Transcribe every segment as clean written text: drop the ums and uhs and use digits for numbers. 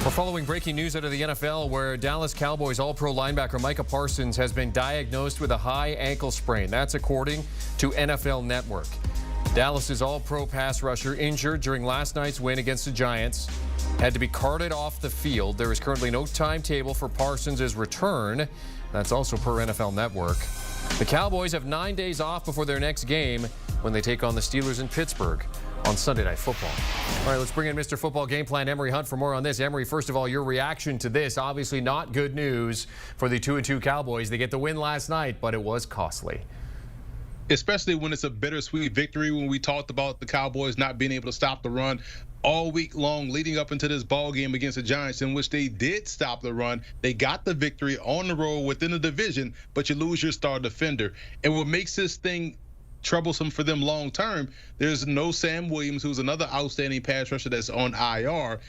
We're following breaking news out of the NFL where Dallas Cowboys All-Pro linebacker Micah Parsons has been diagnosed with a high ankle sprain. That's according to NFL Network. Dallas's All-Pro pass rusher injured during last night's win against the Giants had to be carted off the field. There is currently no timetable for Parsons' return. That's also per NFL Network. The Cowboys have 9 days off before their next game when they take on the Steelers in Pittsburgh on Sunday Night Football. All right, let's bring in Mr. Football Game Plan, Emory Hunt, for more on this. Emory, first of all, your reaction to this. Obviously not good news for the 2-2 Cowboys. They get the win last night, but it was costly. Especially when it's a bittersweet victory, when we talked about the Cowboys not being able to stop the run all week long leading up into this ball game against the Giants, in which they did stop the run. They got the victory on the road within the division, but you lose your star defender. And what makes this thing troublesome for them long term, there's no Sam Williams, who's another outstanding pass rusher that's on IR.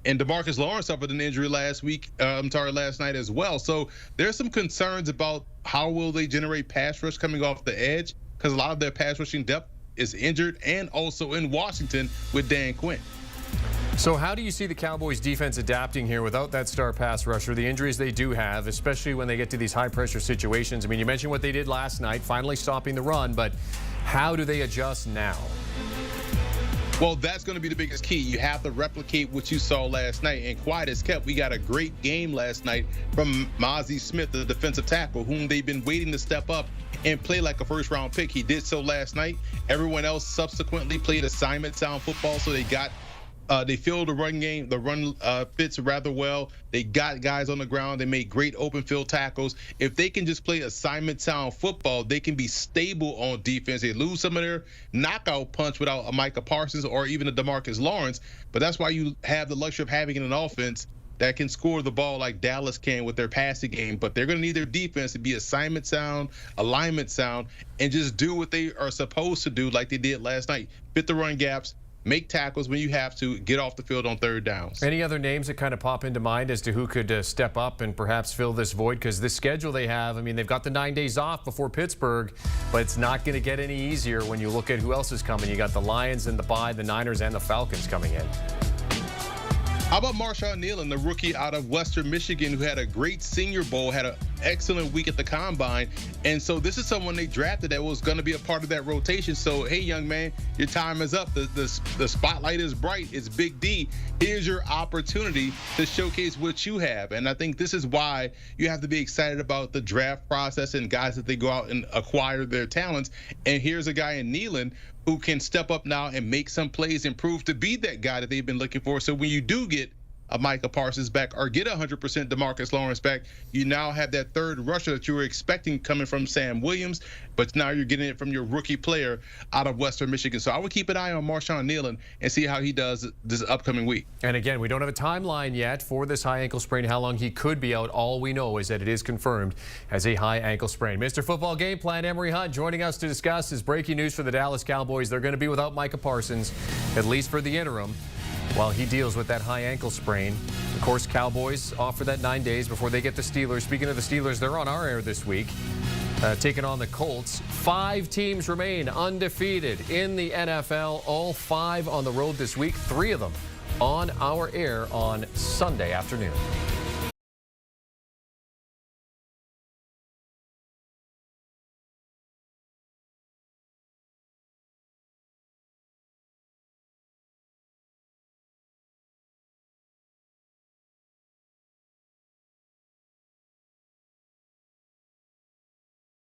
And DeMarcus Lawrence suffered an injury last night as well. So there's some concerns about how will they generate pass rush coming off the edge, because a lot of their pass rushing depth is injured, and also in Washington with Dan Quinn. So how do you see the Cowboys defense adapting here without that star pass rusher, the injuries they do have, especially when they get to these high pressure situations? I mean, you mentioned what they did last night, finally stopping the run, but how do they adjust now? Well, that's going to be the biggest key. You have to replicate what you saw last night. And quiet as kept, we got a great game last night from Mozzie Smith, the defensive tackle, whom they've been waiting to step up and play like a first-round pick. He did so last night. Everyone else subsequently played assignment sound football, so they filled the run game. The run fits rather well. They got guys on the ground. They made great open field tackles. If they can just play assignment sound football, they can be stable on defense. They lose some of their knockout punch without a Micah Parsons or even a DeMarcus Lawrence. But that's why you have the luxury of having an offense that can score the ball like Dallas can with their passing game. But they're going to need their defense to be assignment sound, alignment sound, and just do what they are supposed to do like they did last night. Fit the run gaps, make tackles when you have to, get off the field on third downs. Any other names that kind of pop into mind as to who could step up and perhaps fill this void? Because this schedule they have, I mean, they've got the 9 days off before Pittsburgh, but it's not going to get any easier when you look at who else is coming. You got the Lions and the bye, the Niners and the Falcons coming in. How about Marshawn Nealon, the rookie out of Western Michigan, who had a great Senior Bowl, had an excellent week at the Combine. And so this is someone they drafted that was going to be a part of that rotation. So, hey, young man, your time is up. The spotlight is bright. It's Big D. Here's your opportunity to showcase what you have. And I think this is why you have to be excited about the draft process and guys that they go out and acquire their talents. And here's a guy in Nealon who can step up now and make some plays and prove to be that guy that they've been looking for. So when you do get a Micah Parsons back or get 100% DeMarcus Lawrence back, you now have that third rusher that you were expecting coming from Sam Williams, but now you're getting it from your rookie player out of Western Michigan. So I would keep an eye on Marshawn Nealon and see how he does this upcoming week. And again, we don't have a timeline yet for this high ankle sprain, how long he could be out. All we know is that it is confirmed as a high ankle sprain. Mr. Football Game Plan, Emory Hunt, joining us to discuss his breaking news for the Dallas Cowboys. They're going to be without Micah Parsons, at least for the interim, while he deals with that high ankle sprain. Of course, Cowboys offer that 9 days before they get the Steelers. Speaking of the Steelers, they're on our air this week, taking on the Colts. 5 teams remain undefeated in the NFL, all 5 on the road this week, 3 of them on our air on Sunday afternoon.